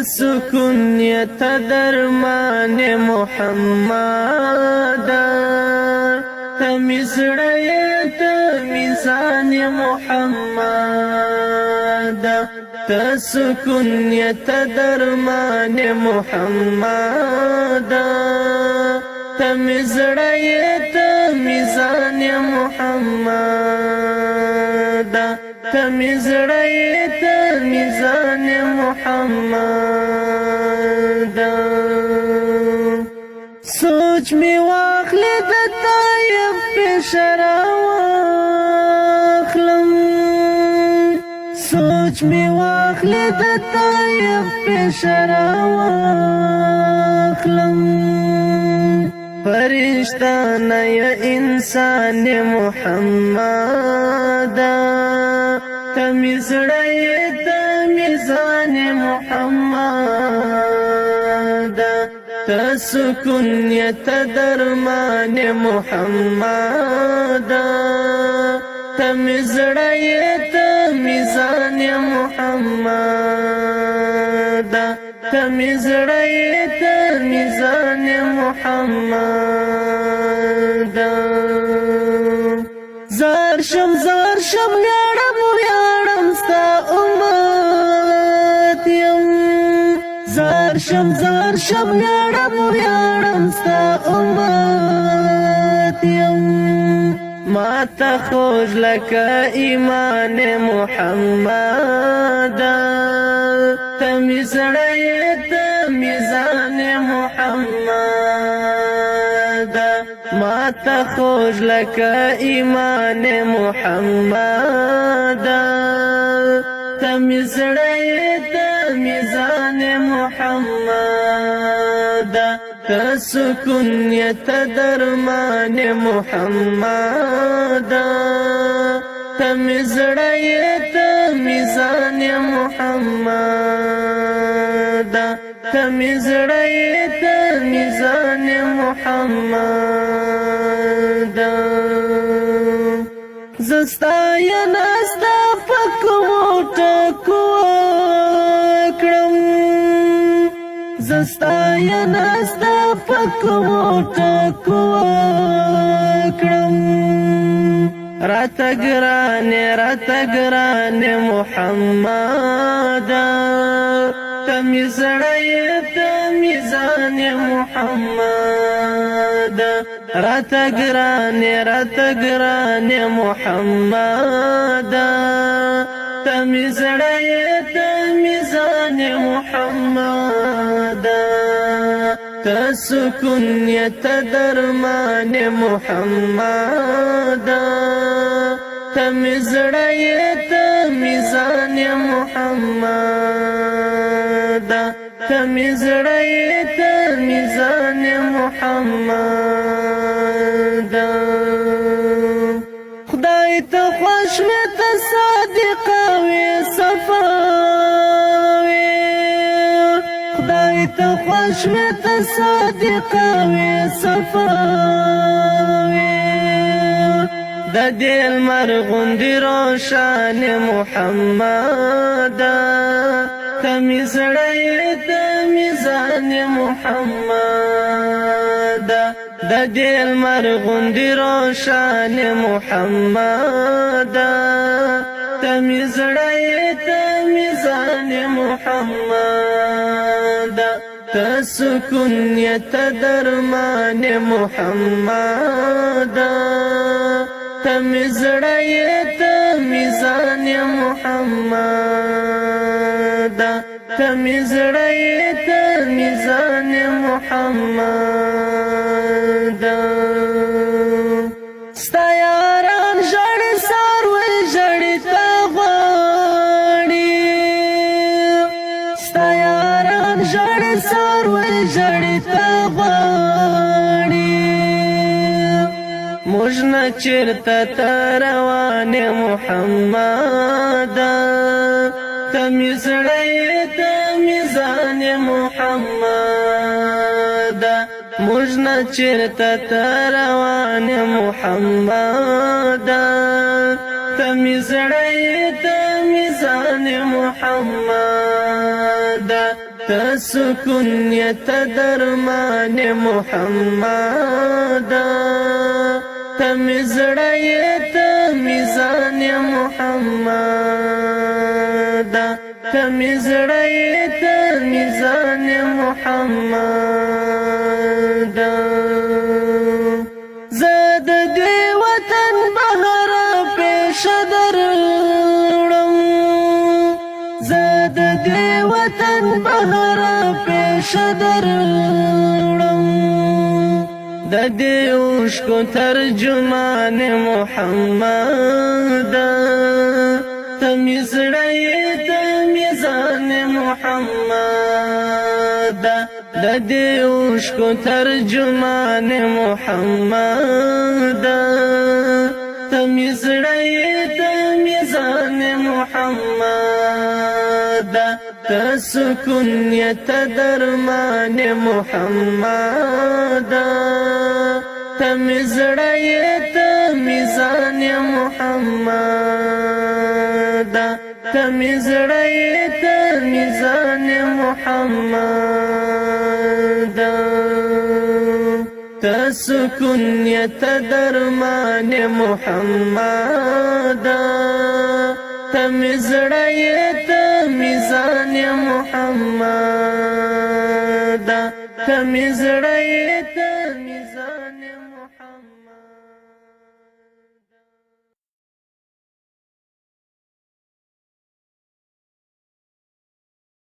سکونیت درمان محمد تمیزړی تمیزان محمد سکونیت درمان محمد تمیزړی تمیزان محمد تمیزړی تمیزان محمد سوچ می واخلی د طیب پیش راواخلم سوچ می واخلی د طیب پیش راواخلم فرشتانه یا انسان محمد تمیزړی تمیزان محمد سکونیت درمان محمد تمیزړی تمیزان محمد تمیزړی تمیزان محمد زار شم ویاړم ویاړم ستا امت یم زار شم ویاړم ویاړم ستا امت یم ما ته خوږ لکه ایمان محمد تمیزړی تمیزان محمد ما ته خوږ لکه ایمان محمد تمیزړی تمیزان محمد سکونیت درمان محمد تمیزړی تمیزان محمد تمیزړی تمیزان محمد زستاینه ستا په کومو ټکو کړم زستاینه ستا په کومو ټکو کړم راته ګرانې محمد تمیزړی تمیزان محمد راته ګرانې محمد تمیزړی تمیزان محمد سکونیت درمان محمد تمیزړی تمیزان محمد تمیزړی تمیزان محمد خدای ته خوش مې ته صادقه وې صفا وې خدای ته خوش مې ته صادقه وې صفا وې د دې لمر غوندې روښان محمد تمیزړی تمیزان محمد د دې لمر غوندې روښان محمد تمیزړی تمیزان محمد سکونیت درمان محمد تمیزړی تمیزان محمد تمیزړی تمیزان محمد ستا یاران ژړې څاروي ژړې تا غواړي ستا یاران ژړې څاروي ژړې تا غواړي موږ نه چېرته ته روان محمد تمیزړی تمیزان محمد موږ نه چېرته ته روان محمد تمیزړی تمیزان محمد تسكن يتدرمان محمد تمزړی تمیزان محمد تمزړی تمیزان محمد زاد دی وطن بهر پیش درړم زاد دی وطن بهر پیش درړم د دې اوښکو ترجمان محمد تمیزړی تمیزان محمد د دې اوښکو ترجمان محمد تمیزړی تمیزان محمد تسكن يتدرمان محمد تمزړی تمیزان محمد تمزړی تمیزان محمد تسكن يتدرمان محمد تمزړی تمیزان محمد تمزړی تمیزان